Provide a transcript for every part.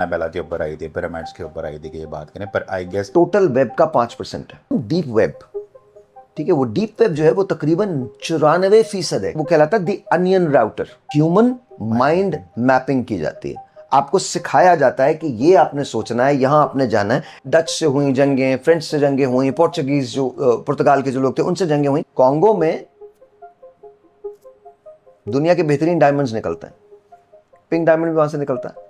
Annabelle के ऊपर आई थी, पिरामिड्स के ऊपर आई थी कि ये बात करें, पर आई गेस टोटल वेब का 5% है डीप वेब। ठीक है, वो डीप वेब जो है वो तकरीबन 94% है। वो कहलाता है the onion router. Human mind mapping की जाती है। आपको सिखाया जाता है कि ये आपने सोचना है, यहां आपने जाना है। डच से हुई जंगें, फ्रेंच से जंगें हुई, पोर्चुगीज जो पुर्तगाल के जो लोग थे उनसे जंगें हुई। कॉन्गो में दुनिया के बेहतरीन डायमंड्स निकलते हैं। पिंक डायमंड भी वहां से निकलता है।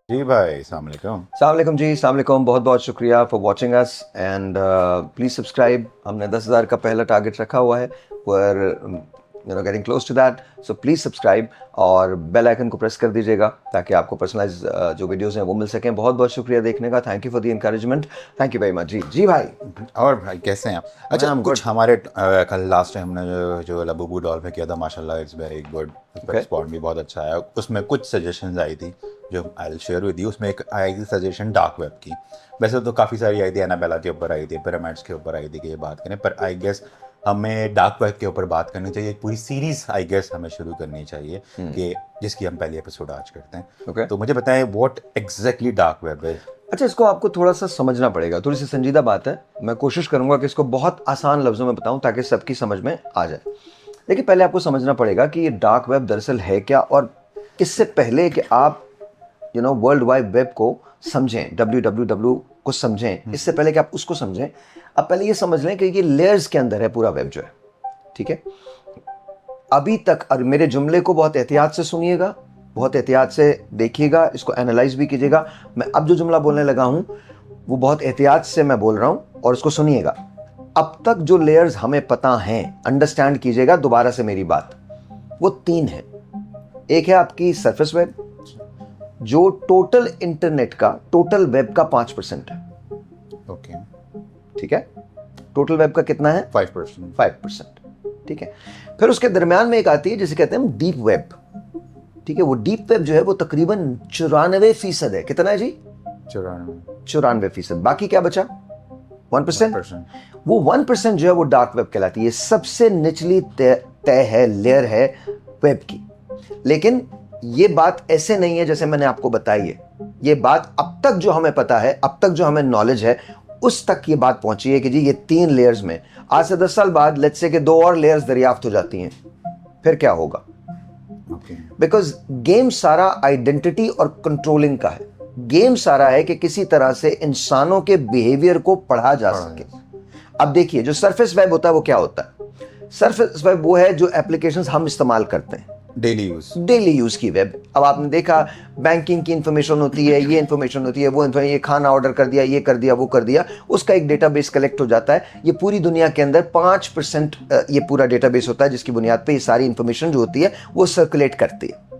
जी भाई, अस्सलाम वालेकुम। अस्सलाम वालेकुम जी, अस्सलाम वालेकुम। बहुत बहुत शुक्रिया for watching us and please subscribe. हमने 10,000 का पहला टारगेट रखा हुआ है, पर getting close to that, so please subscribe और बेल आइकन को प्रेस कर दीजिएगा ताकि आपको पर्सनलाइज जो वीडियोस हैं वो मिल सकें। बहुत बहुत शुक्रिया देखने का। Thank you for the encouragement. Thank you very much. जी भाई। और भाई कैसे हैं आप? अच्छा, I'm कुछ good. हमारे कल लास्ट टाइम हमने जो लबूबू डॉल पे किया था, माशाल्लाह इट्स वेरी गुड। उसका Okay. रिस्पॉन्ड भी बहुत अच्छा आया। उसमें कुछ सजेशंस आई थी जो I will share with you. उसमें एक आई थी सजेशन डार्क वेब की। वैसे तो काफ़ी सारी आई थी, एनाबेला के ऊपर आई थी, पिरामिड्स के ऊपर आई थी कि ये बात करें, पर आई गेस हमें डार्क वेब के ऊपर बात करनी चाहिए। एक पूरी सीरीज आई गेस हमें शुरू करनी चाहिए कि जिसकी हम पहली एपिसोड आज करते हैं। Okay. तो मुझे बताएं व्हाट एग्जैक्टली डार्क वेब है। अच्छा, इसको आपको थोड़ा सा समझना पड़ेगा, थोड़ी सी संजीदा बात है। मैं कोशिश करूंगा कि इसको बहुत आसान लफ्जों में बताऊं ताकि सबकी समझ में आ जाए। देखिए, पहले आपको समझना पड़ेगा कि ये डार्क वेब दरअसल है क्या, और इससे पहले कि आप वर्ल्ड वाइड वेब को समझें, www को समझें, इससे पहले कि आप उसको समझें, अब पहले ये समझ लें कि ये लेयर्स के अंदर है पूरा वेब जो है। ठीक है, अभी तक, और मेरे जुमले को बहुत एहतियात से सुनिएगा, बहुत एहतियात से देखिएगा, इसको एनालाइज भी कीजिएगा। मैं अब जो जुमला बोलने लगा हूं वो बहुत एहतियात से मैं बोल रहा हूं, और इसको सुनिएगा। अब तक जो लेयर्स हमें पता हैं, अंडरस्टैंड कीजिएगा दोबारा से मेरी बात, वो 3 है। एक है आपकी सरफेस वेब, जो टोटल इंटरनेट का, टोटल वेब का 5% है। ओके, ठीक है, टोटल वेब का कितना है? 5%। 5%। ठीक है, फिर उसके दरमियान में एक आती है जिसे कहते हैं डीप वेब। ठीक है, वो डीप वेब जो है वो तकरीबन 94% है। कितना है जी? 94%। बाकी क्या बचा? 1%। वो 1% जो है वो डार्क वेब कहलाती है। सबसे निचली तय है, लेयर है वेब की। लेकिन ये बात ऐसे नहीं है जैसे मैंने आपको बताई है। ये बात अब तक जो हमें पता है, अब तक जो हमें नॉलेज है, उस तक ये बात पहुंची है कि जी ये 3 लेयर्स में, आज से 10 साल बाद लेट्स से कि 2 और लेयर्स दरियाफ्त हो जाती हैं, फिर क्या होगा? बिकॉज गेम सारा आइडेंटिटी और कंट्रोलिंग का है। गेम सारा है कि किसी तरह से इंसानों के बिहेवियर को पढ़ा जा सके। अब देखिए, जो सरफेस वेब होता है वो क्या होता है? सरफेस वेब वो है जो एप्लीकेशंस हम इस्तेमाल करते हैं, डेली यूज की वेब। अब आपने देखा, बैंकिंग की इंफॉर्मेशन होती है, ये इंफॉर्मेशन होती है, वो ये खाना ऑर्डर कर दिया, ये कर दिया, वो कर दिया, उसका एक डेटाबेस कलेक्ट हो जाता है। ये पूरी दुनिया के अंदर 5% ये पूरा डेटाबेस होता है जिसकी बुनियाद पे ये सारी इंफॉर्मेशन जो होती है वो सर्कुलेट करती है।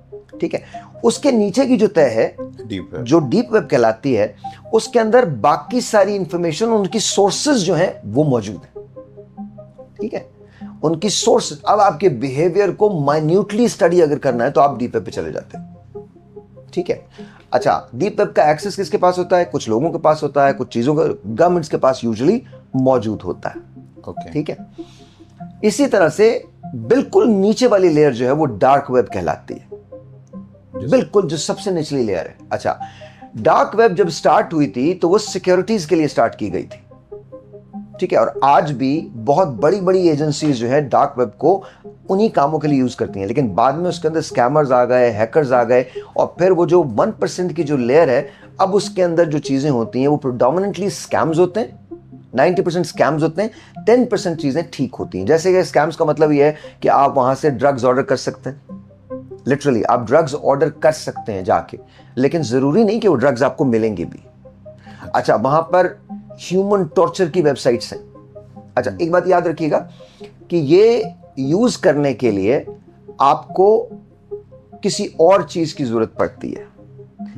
ठीक है, उसके नीचे की जो तय है, जो डीप वेब कहलाती है, उसके अंदर बाकी सारी इंफॉर्मेशन, उनकी सोर्सेज जो है वो मौजूद है। ठीक है, उनकी सोर्स। अब आपके बिहेवियर को माइन्यूटली स्टडी अगर करना है तो आप डीप वेब पे चले जाते हैं। ठीक है, अच्छा, डीप वेब का एक्सेस किसके पास होता है? कुछ लोगों के पास होता है, कुछ चीजों का गवर्नमेंट्स के पास यूजुअली मौजूद होता है। ओके, ठीक है, इसी तरह से बिल्कुल नीचे वाली लेयर जो है वो डार्क वेब कहलाती है। बिल्कुल जो सबसे निचली लेयर है। अच्छा, डार्क वेब जब स्टार्ट हुई थी तो वो सिक्योरिटीज के लिए स्टार्ट की गई थी। ठीक है, और आज भी बहुत बड़ी बड़ी एजेंसीज जो है डार्क वेब को उन्हीं कामों के लिए यूज करती हैं। लेकिन बाद में उसके अंदर स्कैमर्स आ गए, हैकर्स आ गए, और फिर वो जो 1% की जो लेयर है, अब उसके अंदर जो चीजें होती हैं वो प्रोडोमिनेंटली स्कैम्स होते हैं। 90% स्कैम्स होते हैं, 10% चीजें ठीक होती हैं। जैसे कि स्कैम्स का मतलब ये है कि आप वहां से ड्रग्स ऑर्डर कर सकते हैं, लिटरली आप ड्रग्स ऑर्डर कर सकते हैं जाके, लेकिन जरूरी नहीं कि वो ड्रग्स आपको मिलेंगे भी। अच्छा, वहां पर ह्यूमन टॉर्चर की वेबसाइट्स हैं। अच्छा, एक बात याद रखिएगा कि ये यूज करने के लिए आपको किसी और चीज की जरूरत पड़ती है,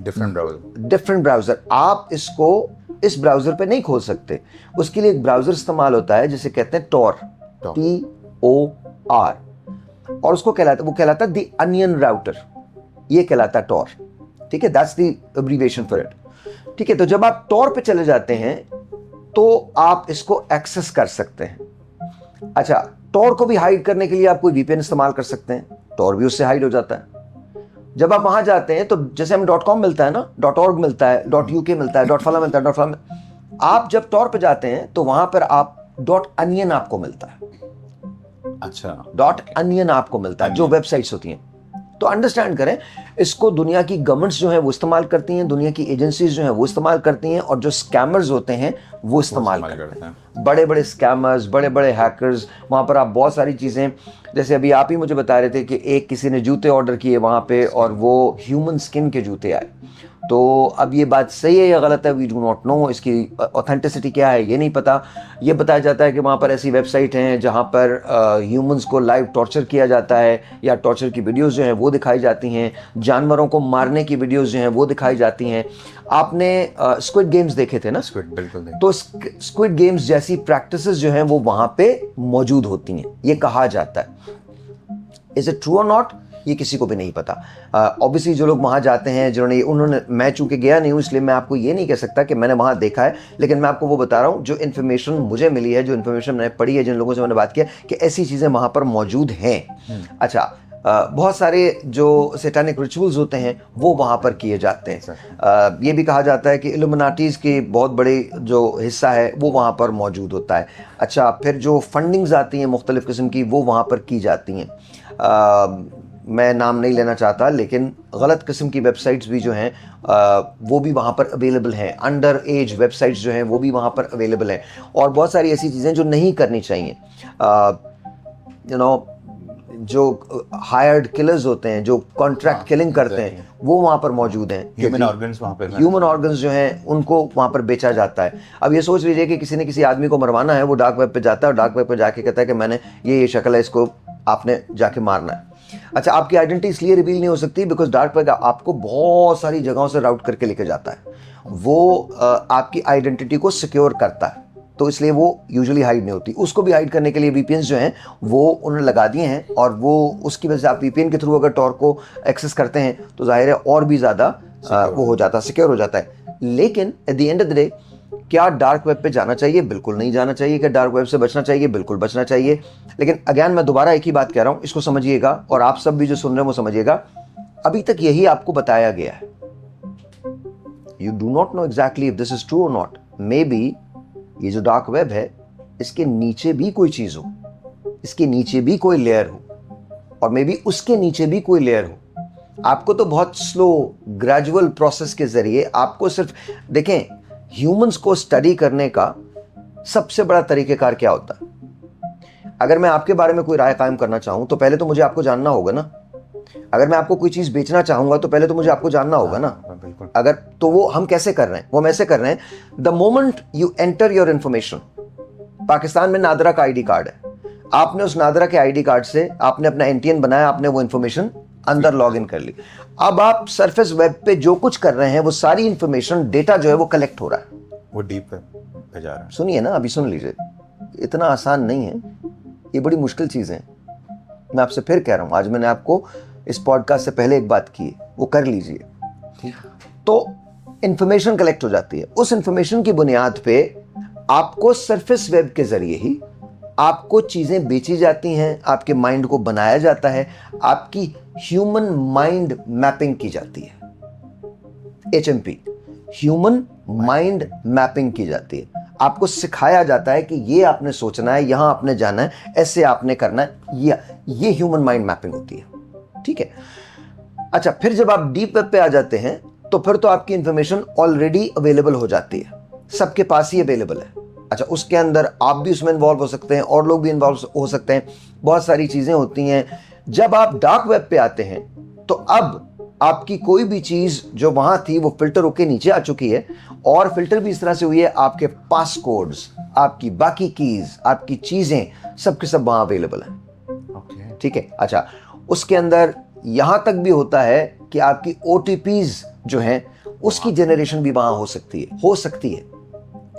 डिफरेंट ब्राउजर। आप इसको इस ब्राउजर पे नहीं खोल सकते। उसके लिए एक ब्राउजर इस्तेमाल होता है जिसे कहते हैं टॉर, TOR, और उसको कहलाता, वो कहलाता है द अनियन राउटर। ये कहलाता है टॉर। ठीक है, that's the abbreviation for it. ठीक है, तो जब आप टॉर पे चले जाते हैं तो आप इसको एक्सेस कर सकते हैं। अच्छा, टॉर को भी हाइड करने के लिए आप कोई वीपीएन इस्तेमाल कर सकते हैं, टॉर भी उससे हाइड हो जाता है। जब आप वहां जाते हैं तो जैसे हमें .com मिलता है ना, .org मिलता है, .uk मिलता है, .फला मिलता है, .फला आप जब टॉर पे जाते हैं तो वहां पर आप .onion आपको मिलता है। अच्छा, .onion आपको मिलता है, जो वेबसाइट्स होती हैं। तो अंडरस्टैंड करें, इसको दुनिया की गवर्नमेंट्स जो है वो इस्तेमाल करती हैं, दुनिया की एजेंसीज जो है वो इस्तेमाल करती हैं, और जो स्कैमर्स होते हैं वो इस्तेमाल करते हैं। बड़े बड़े स्कैमर्स, बड़े बड़े हैकर्स, वहाँ पर आप बहुत सारी चीज़ें, जैसे अभी आप ही मुझे बता रहे थे कि एक किसी ने जूते ऑर्डर किए वहाँ पे और वो ह्यूमन स्किन के जूते आए। तो अब ये बात सही है या गलत है, वी डू नॉट नो, इसकी ऑथेंटिसिटी क्या है ये नहीं पता। ये बताया जाता है कि वहाँ पर ऐसी वेबसाइट हैं जहाँ पर ह्यूमंस को लाइव टॉर्चर किया जाता है, या टॉर्चर की वीडियोस जो हैं वो दिखाई जाती हैं, जानवरों को मारने की वीडियोस जो हैं वो दिखाई जाती हैं। आपने स्क्विड गेम्स देखे थे ना? स्क्विड, बिल्कुल। तो स्क्विड गेम्स जैसी प्रैक्टिसेस जो हैं वो वहाँ पे मौजूद होती हैं, ये कहा जाता है। इज इट ट्रू और नॉट, ये किसी को भी नहीं पता। ऑब्वियसली जो लोग वहाँ जाते हैं, उन्होंने, मैं चूंकि गया नहीं हूँ इसलिए मैं आपको ये नहीं कह सकता कि मैंने वहाँ देखा है, लेकिन मैं आपको वो बता रहा हूँ जो इन्फॉर्मेशन मुझे मिली है, जो इन्फॉर्मेशन मैंने पढ़ी है, जिन लोगों से मैंने बात किया कि ऐसी चीज़ें वहाँ पर मौजूद हैं। अच्छा, बहुत सारे जो सैटानिक रिचुअल्स होते हैं वो वहाँ पर किए जाते हैं। ये भी कहा जाता है कि इल्यूमिनाटीज़ की बहुत बड़ी जो हिस्सा है वो वहाँ पर मौजूद होता है। अच्छा, फिर जो फंडिंग्स आती हैं मुख्तलिफ़ किस्म की वो वहाँ पर की जाती हैं। मैं नाम नहीं लेना चाहता, लेकिन गलत किस्म की वेबसाइट्स भी जो हैं वो भी वहाँ पर अवेलेबल हैं। अंडर एज वेबसाइट्स जो हैं वो भी वहाँ पर अवेलेबल हैं, और बहुत सारी ऐसी चीज़ें जो नहीं करनी चाहिए। जो हायर्ड किलर्स होते हैं, जो कॉन्ट्रैक्ट किलिंग करते हैं, वो वहाँ पर मौजूद हैं। ह्यूमन ऑर्गन्स वहाँ पर, ह्यूमन ऑर्गन्स जो हैं उनको वहाँ पर बेचा जाता है। अब ये सोच लीजिए कि किसी ने किसी आदमी को मरवाना है, वो डार्क वेब पे जाता है और डार्क वेब पे जाके कहता है कि मैंने ये शक्ल है, इसको आपने जाके मारना है। अच्छा, आपकी आइडेंटिटी इसलिए रिवील नहीं हो सकती बिकॉज डार्क वेब आपको बहुत सारी जगहों से राउट करके लेके जाता है, वो आपकी आइडेंटिटी को सिक्योर करता है, तो इसलिए वो यूजुअली हाइड नहीं होती। उसको भी हाइड करने के लिए वीपीएन्स जो हैं वो उन्होंने लगा दिए हैं, और वो उसकी वजह से आप वीपीएन के थ्रू अगर टॉर को एक्सेस करते हैं तो जाहिर है और भी ज़्यादा वो हो जाता है, सिक्योर हो जाता है। लेकिन at the end of the day, क्या डार्क वेब पे जाना चाहिए? बिल्कुल नहीं जाना चाहिए। क्या डार्क वेब से बचना चाहिए? बिल्कुल बचना चाहिए। लेकिन अगेन मैं दोबारा एक ही बात कह रहा हूँ, इसको समझिएगा, और आप सब भी जो सुन रहे हैं वो समझिएगा। अभी तक यही आपको बताया गया है। You do not know exactly if this is true और नॉट। मे बी ये जो डार्क वेब है, इसके नीचे भी कोई चीज हो, इसके नीचे भी कोई लेयर हो, और मे बी उसके नीचे भी कोई लेयर हो। आपको तो बहुत स्लो ग्रेजुअल प्रोसेस के जरिए, आपको सिर्फ देखें, ह्यूमंस को स्टडी करने का सबसे बड़ा तरीकेकार क्या होता है? अगर मैं आपके बारे में कोई राय कायम करना चाहूं तो पहले तो मुझे आपको जानना होगा ना। अगर मैं आपको कोई चीज बेचना चाहूंगा तो पहले तो मुझे आपको जानना होगा ना। बिल्कुल। अगर तो वो हम कैसे कर रहे हैं? वो हम ऐसे कर रहे हैं, the moment you enter your information. Pakistan में नादरा का आईडी कार्ड है, आपने उस नादरा के आईडी कार्ड से आपने अपना एनटीएन बनाया, आपने वो इंफॉर्मेशन अंदर लॉग इन कर ली। अब आप सरफेस वेब पे जो कुछ कर रहे हैं वो सारी इंफॉर्मेशन, डेटा जो है वो कलेक्ट हो रहा है, वो डीप वेब पे जा रहा है। सुनिए ना, अभी सुन लीजिए, इतना आसान नहीं है, ये बड़ी मुश्किल चीज़ है। मैं आपसे फिर कह रहा हूं, आज मैंने आपको इस पॉडकास्ट से पहले एक बात की, वो कर लीजिए, ठीक? तो इंफॉर्मेशन कलेक्ट हो जाती है, उस इंफॉर्मेशन की बुनियाद पे आपको सरफेस वेब के जरिए ही आपको चीजें बेची जाती हैं, आपके माइंड को बनाया जाता है, आपकी ह्यूमन माइंड मैपिंग की जाती है, HMP, ह्यूमन माइंड मैपिंग की जाती है। आपको सिखाया जाता है कि ये आपने सोचना है, यहां आपने जाना है, ऐसे आपने करना है, ये ह्यूमन माइंड मैपिंग होती है, ठीक है? अच्छा, फिर जब आप डीप वेब पे आ जाते हैं तो फिर तो आपकी इंफॉर्मेशन ऑलरेडी अवेलेबल हो जाती है, सबके पास ही अवेलेबल है। अच्छा, उसके अंदर आप भी उसमें इन्वॉल्व हो सकते हैं और लोग भी इन्वॉल्व हो सकते हैं, बहुत सारी चीजें होती हैं। जब आप डार्क वेब पे आते हैं तो अब आपकी कोई भी चीज जो वहां थी वो फिल्टर होके नीचे आ चुकी है, और फिल्टर भी इस तरह से हुई है, आपके पासकोड्स, आपकी बाकी कीज, आपकी चीजें सबके सब वहां अवेलेबल है, ठीक है? अच्छा, उसके अंदर यहां तक भी होता है कि आपकी OTPs जो हैं उसकी जनरेशन भी वहां हो सकती है,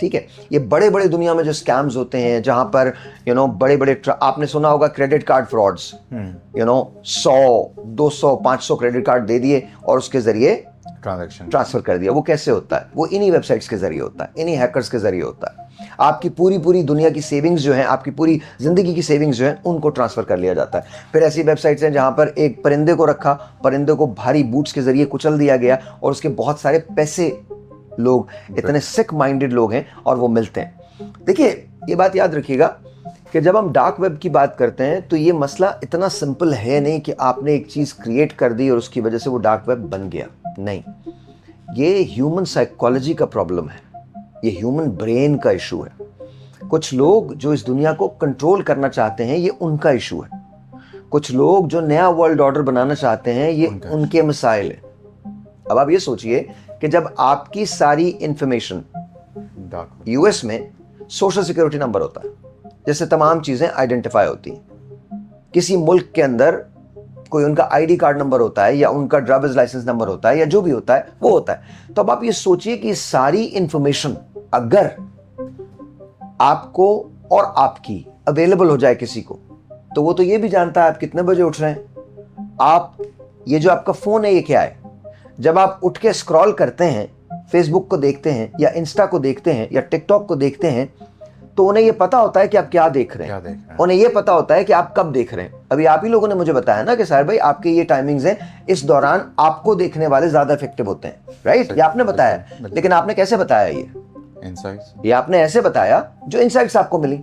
ठीक है? ये बड़े बड़े दुनिया में जो स्कैम्स होते हैं, जहां पर बड़े बड़े, आपने सुना होगा credit card frauds, 100, 200, 500 credit card दे दिए और उसके जरिए ट्रांसफर कर दिया। वो कैसे होता है? वो इन्हीं वेबसाइट्स के जरिए होता है, इन्हीं हैकर्स के जरिए होता है। आपकी पूरी पूरी दुनिया की सेविंग्स जो हैं, आपकी पूरी ज़िंदगी की सेविंग्स जो हैं, उनको ट्रांसफ़र कर लिया जाता है। फिर ऐसी वेबसाइट्स हैं जहाँ पर एक परिंदे को रखा, परिंदे को भारी बूट्स के ज़रिए कुचल दिया गया और उसके बहुत सारे पैसे, लोग इतने सिक माइंडेड लोग हैं और वो मिलते हैं। देखिए, ये बात याद रखिएगा कि जब हम डार्क वेब की बात करते हैं तो ये मसला इतना सिंपल है नहीं कि आपने एक चीज़ क्रिएट कर दी और उसकी वजह से वो डार्क वेब बन गया। नहीं, ये ह्यूमन साइकोलॉजी का प्रॉब्लम है, ये ह्यूमन ब्रेन का इशू है। कुछ लोग जो इस दुनिया को कंट्रोल करना चाहते हैं, ये उनका इशू है। कुछ लोग जो नया वर्ल्ड ऑर्डर बनाना चाहते हैं, ये उनके मसाइल हैं। अब आप ये सोचिए कि जब आपकी सारी इंफॉर्मेशन, यूएस में सोशल सिक्योरिटी नंबर होता है, जैसे तमाम चीज़ें आइडेंटिफाई होती हैं। किसी मुल्क के अंदर कोई उनका आईडी कार्ड नंबर होता है या उनका ड्राइवर्स लाइसेंस नंबर होता है या जो भी होता है वो होता है। तो अब आप ये सोचिए कि सारी इंफॉर्मेशन अगर आपको और आपकी अवेलेबल हो जाए किसी को, तो वो तो ये भी जानता है आप कितने बजे उठ रहे हैं, आप ये जो आपका फ़ोन है ये क्या है। जब आप उठ के स्क्रॉल करते हैं, फेसबुक को देखते हैं या इंस्टा को देखते हैं या टिकटॉक को देखते हैं, तो उन्हें ये पता होता है कि आप क्या देख रहे हैं, उन्हें ये पता होता है कि आप कब देख रहे हैं। अभी आप ही लोगों ने मुझे बताया ना कि साहिर भाई आपके ये टाइमिंग्स हैं, इस दौरान आपको देखने वाले ज्यादा इफेक्टिव होते हैं, राइट? ये आपने बताया, लेकिन आपने कैसे बताया? ये इनसाइट्स, ये आपने ऐसे बताया जो इनसाइट्स आपको मिली।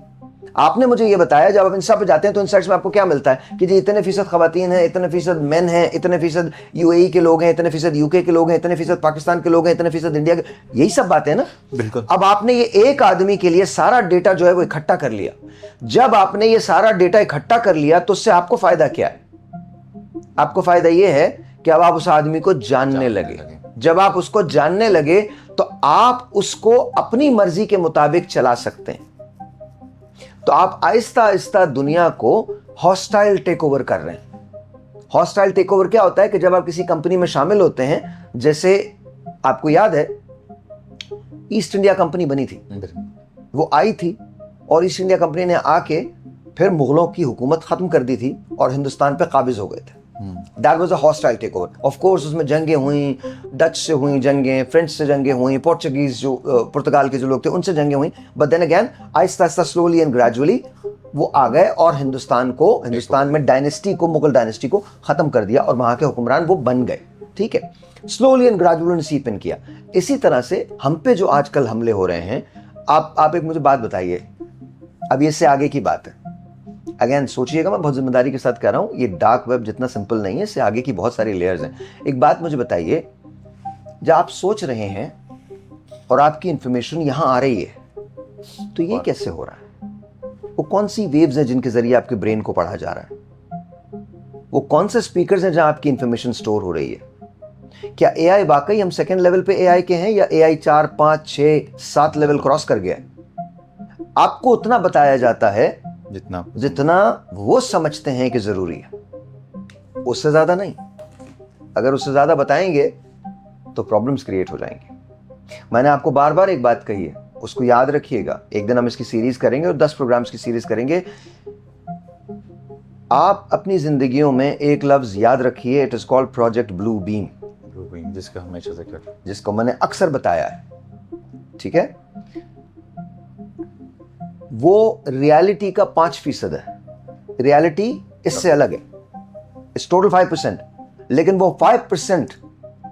आपने मुझे ये बताया जब आप इंस्टा पे जाते हैं तो इनसाइट्स में आपको क्या मिलता है कि जी इतने फीसद खवातीन हैं, इतने फीसद मेन हैं, इतने फीसद यूएई के लोग हैं, इतने फीसद यूके के लोग हैं, इतने फीसद पाकिस्तान के लोग हैं, इतने फीसद इंडिया के, यही सब बातें हैं ना। बिल्कुल। अब आपने ये एक आदमी के लिए सारा डेटा जो है वो इकट्ठा कर लिया। जब आपने ये सारा डेटा इकट्ठा कर लिया तो उससे आपको फायदा क्या है? आपको फायदा ये है कि अब आप उस आदमी को जानने लगे। जब आप उसको जानने लगे तो आप उसको अपनी मर्जी के मुताबिक चला सकते हैं। तो आप आहिस्ता आहिस्ता दुनिया को हॉस्टाइल टेक ओवर कर रहे हैं। हॉस्टाइल टेक ओवर क्या होता है कि जब आप किसी कंपनी में शामिल होते हैं, जैसे आपको याद है ईस्ट इंडिया कंपनी बनी थी, वो आई थी और ईस्ट इंडिया कंपनी ने आके फिर मुगलों की हुकूमत खत्म कर दी थी और हिंदुस्तान पे काबिज हो गए थे। That was a hostile takeover. Of course उसमें जंगें हुई, डच से हुई जंगें, फ्रेंच से जंगें हुई, पोर्चुगीज जो पुर्तगाल के जो लोग थे उनसे जंगें हुई। But then again Aahista Aahista slowly and gradually वो आ गए और हिंदुस्तान में डायनेस्टी को, मुगल डायनेस्टी को खत्म कर दिया और वहां के हुक्मरान वो बन गए। ठीक है, स्लोली एंड ग्रेजुअली सीप इन किया। इसी तरह से हम पे जो आजकल हमले हो रहे हैं, आप एक मुझे बात बताइए, अब ये से आगे की बात है। अगेन सोचिएगा, मैं बहुत जिम्मेदारी के साथ कह रहा हूं, ये डार्क वेब जितना सिंपल नहीं है, इससे आगे की बहुत सारी लेयर्स हैं। एक बात मुझे बताइए, जब आप सोच रहे हैं और आपकी इंफॉर्मेशन यहां आ रही है, तो ये कैसे हो रहा है? वो कौन सी वेव्स हैं जिनके जरिए आपके ब्रेन को पढ़ा जा रहा है? वो कौन से स्पीकर्स हैं जहां आपकी इंफॉर्मेशन स्टोर हो रही है? क्या एआई वाकई, हम सेकेंड लेवल पे एआई के हैं या एआई 4, 5, 6, 7 लेवल क्रॉस कर गया है? आपको उतना बताया जाता है जितना वो समझते हैं कि जरूरी है, उससे ज्यादा नहीं। अगर उससे ज्यादा बताएंगे तो प्रॉब्लम्स क्रिएट हो जाएंगे। मैंने आपको बार बार एक बात कही है, उसको याद रखिएगा। एक दिन हम इसकी सीरीज करेंगे और 10 प्रोग्राम्स की सीरीज करेंगे। आप अपनी जिंदगियों में एक लफ्ज याद रखिए, it is called project blue beam, जिसको मैंने अक्सर बताया है। ठीक है, वो रियलिटी का 5% है। रियलिटी इससे अलग है, इट्स टोटल 5%, लेकिन वो 5%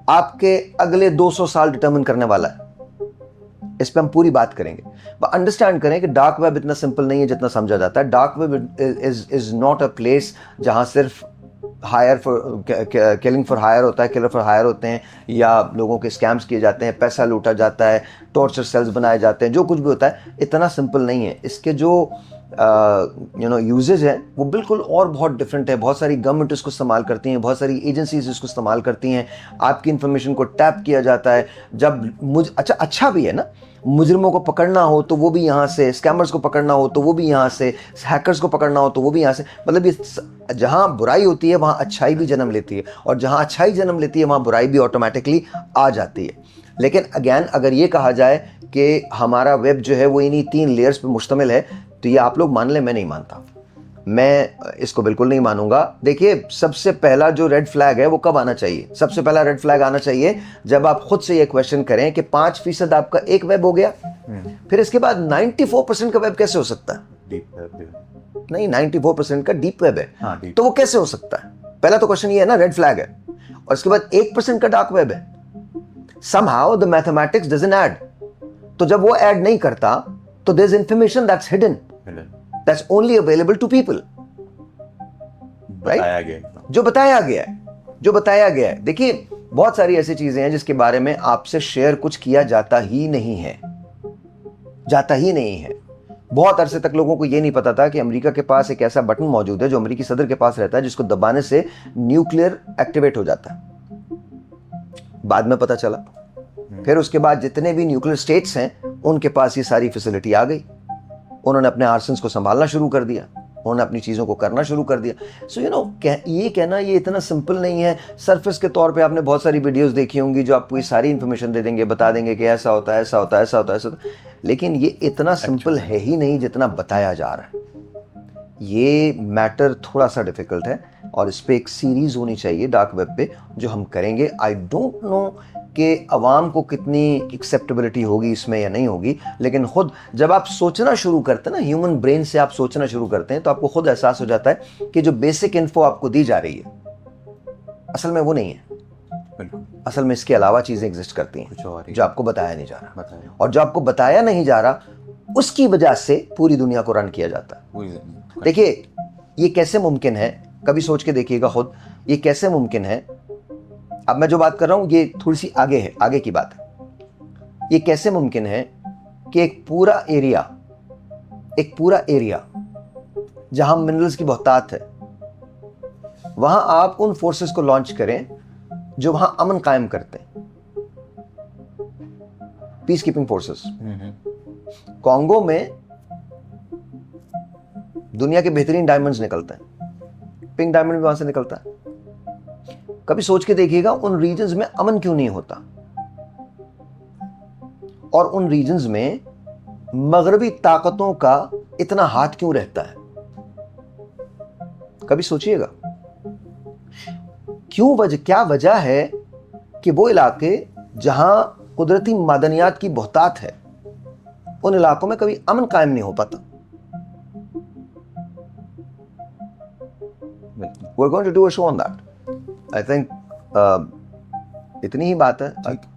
आपके अगले 200 साल डिटरमिन करने वाला है। इस पे हम पूरी बात करेंगे। बट अंडरस्टैंड करें कि डार्क वेब इतना सिंपल नहीं है जितना समझा जाता है। Dark web is not a place जहां सिर्फ hire for killing for hire होता है, किलर फॉर हायर होते हैं, या लोगों के स्कैम्स किए जाते हैं, पैसा लूटा जाता है, टॉर्चर सेल्स बनाए जाते हैं, जो कुछ भी होता है, इतना सिंपल नहीं है। इसके जो यूजेज हैं वो बिल्कुल और बहुत डिफरेंट है। बहुत सारी गवर्नमेंट इसको इस्तेमाल करती हैं, बहुत सारी एजेंसीज इसको इस्तेमाल करती हैं। आपकी इंफॉर्मेशन को टैप किया जाता है। जब अच्छा भी है ना, मुजरिमों को पकड़ना हो तो वो भी यहाँ से, स्कैमर्स को पकड़ना हो तो वो भी यहाँ से, हैकर्स को पकड़ना हो तो वो भी यहाँ से। मतलब ये जहाँ बुराई होती है वहाँ अच्छाई भी जन्म लेती है, और जहाँ अच्छाई जन्म लेती है वहाँ बुराई भी ऑटोमेटिकली आ जाती है। लेकिन अगेन अगर ये कहा जाए कि हमारा वेब जो है वो इन्हीं 3 लेयर्स पे मुश्तमिल है, तो ये आप लोग मान लें, मैं नहीं मानता। मैं इसको बिल्कुल नहीं मानूंगा। देखिए, सबसे पहला जो रेड फ्लैग है वो कब आना चाहिए? सबसे पहला रेड फ्लैग आना चाहिए जब आप खुद से ये क्वेश्चन करें कि 5% आपका एक वेब हो गया, फिर इसके बाद 94% का वेब कैसे हो सकता है? डीप वेब नहीं, 94% का डीप वेब है। हाँ, deep। तो वो कैसे हो सकता है? पहला तो क्वेश्चन ये है ना, रेड फ्लैग है। और इसके बाद 1% का डार्क वेब है। somehow the mathematics doesn't add। तो जब वो ऐड नहीं करता तो there's information that's hidden, that's only available to people, बताया गया एकदम। जो बताया गया है, जो बताया गया है। देखिए, बहुत सारी ऐसी चीजें हैं जिसके बारे में आपसे शेयर कुछ किया जाता ही नहीं है, जाता ही नहीं है। बहुत अरसे तक लोगों को यह नहीं पता था कि अमेरिका के पास एक ऐसा बटन मौजूद है जो अमेरिकी सदर के पास रहता है, जिसको दबाने से न्यूक्लियर एक्टिवेट हो जाता है। बाद में पता चला। फिर उसके बाद जितने भी न्यूक्लियर स्टेट्स हैं उनके पास ये सारी फैसिलिटी आ गई। उन्होंने अपने आर्सेंस को संभालना शुरू कर दिया, उन्होंने अपनी चीज़ों को करना शुरू कर दिया। सो ये कहना ये इतना सिंपल नहीं है। सरफेस के तौर पे आपने बहुत सारी वीडियोस देखी होंगी जो आपको ये सारी इंफॉर्मेशन दे देंगे, बता देंगे कि ऐसा होता है, ऐसा होता है, ऐसा होता है, ऐसा होता है। लेकिन ये इतना सिंपल है ही नहीं जितना बताया जा रहा है। ये मैटर थोड़ा सा डिफिकल्ट है और इस पर एक सीरीज होनी चाहिए डार्क वेब पे जो हम करेंगे। आई डोंट नो कि अवाम को कितनी एक्सेप्टेबिलिटी होगी इसमें या नहीं होगी, लेकिन खुद जब आप सोचना शुरू करते हैं ना, ह्यूमन ब्रेन से आप सोचना शुरू करते हैं, तो आपको खुद एहसास हो जाता है कि जो बेसिक इन्फो आपको दी जा रही है असल में वो नहीं है। असल में इसके अलावा चीजें एग्जिस्ट करती हैं जो आपको बताया नहीं जा रहा, और जो आपको बताया नहीं जा रहा उसकी वजह से पूरी दुनिया को रन किया जाता है। देखिए, ये कैसे मुमकिन है, कभी सोच के देखिएगा खुद, ये कैसे मुमकिन है। अब मैं जो बात कर रहा हूं ये थोड़ी सी आगे है, आगे की बात है। ये कैसे मुमकिन है कि एक पूरा एरिया जहां मिनरल्स की बहुतायत है, वहां आप उन फोर्सेस को लॉन्च करें जो वहां अमन कायम करते हैं, पीस कीपिंग फोर्सेस। कॉन्गो में दुनिया के बेहतरीन डायमंड्स निकलते हैं, पिंक डायमंड भी वहां से निकलता है। कभी सोच के देखिएगा उन रीजन्स में अमन क्यों नहीं होता, और उन रीजन्स में मगरबी ताकतों का इतना हाथ क्यों रहता है। कभी सोचिएगा क्या वजह है कि वो इलाके जहां कुदरती मादनियात की बहुतात है, उन इलाकों में कभी अमन कायम नहीं हो पाता। We're going to do a show on that. I think इतनी ही बात है।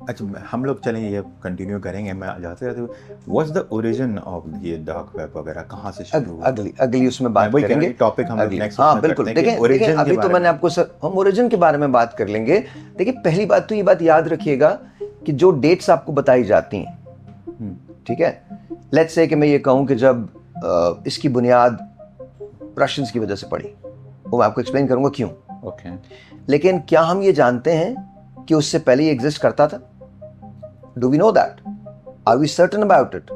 अच्छा, हम लोग चलें ये कंटिन्यू करेंगे। मैं जाते जाते व्हाट्स द ओरिजिन ऑफ ये डार्क वेब वगैरह कहाँ से शुरू हुआ? अगली उसमें बात करेंगे। टॉपिक हम नेक्स्ट। हाँ बिल्कुल। देखिए अभी तो मैंने आपको हम ओरिजिन के बारे में बात कर लेंगे। देखिए, पहली बात तो ये बात याद रखिएगा कि जो डेट्स आपको बताई जाती हैं, ठीक है, लेट्स से कि मैं ये कहूँ कि जब इसकी बुनियाद रशियंस की वजह से पड़ी, वो मैं आपको एक्सप्लेन करूंगा क्यों। ओके। लेकिन क्या हम ये जानते हैं कि उससे पहले ये एग्जिस्ट करता था? Do we know that? Are we certain about it?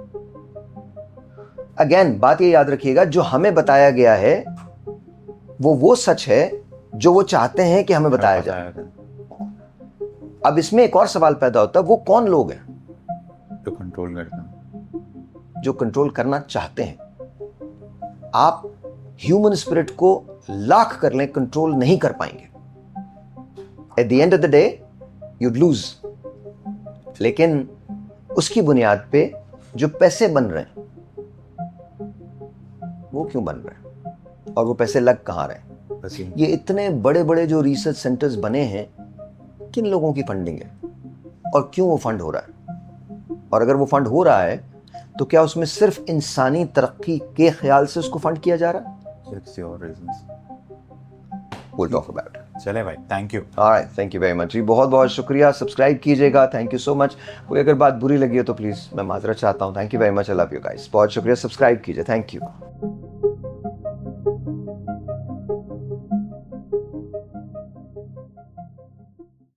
Again बात ये याद रखिएगा, जो हमें बताया गया है वो सच है जो वो चाहते हैं कि हमें बताया जाए। अब इसमें एक और सवाल पैदा होता है, वो कौन लोग हैं जो कंट्रोल करते हैं, जो कंट्रोल करना चाहते हैं? आप ह्यूमन स्पिरिट को लाख कर लें, कंट्रोल नहीं कर पाएंगे। At the end of the day you'd lose। लेकिन उसकी बुनियाद पे जो पैसे बन रहे हैं, वो क्यों बन रहे हैं और वो पैसे लग कहाँ रहे हैं? ये इतने बड़े बड़े जो रिसर्च सेंटर्स बने हैं, किन लोगों की फंडिंग है और क्यों वो फंड हो रहा है? और अगर वो फंड हो रहा है तो क्या उसमें सिर्फ इंसानी तरक्की के ख्याल से उसको फंड किया जा रहा है? We'll talk about it। चले भाई, thank you. Alright, thank you very much जी, बहुत बहुत शुक्रिया। सब्सक्राइब कीजिएगा, थैंक यू सो मच। कोई अगर बात बुरी लगी हो तो प्लीज़ मैं माजरत चाहता हूँ। Thank you very much, I love you guys, बहुत शुक्रिया। सब्सक्राइब कीजिए, थैंक यू।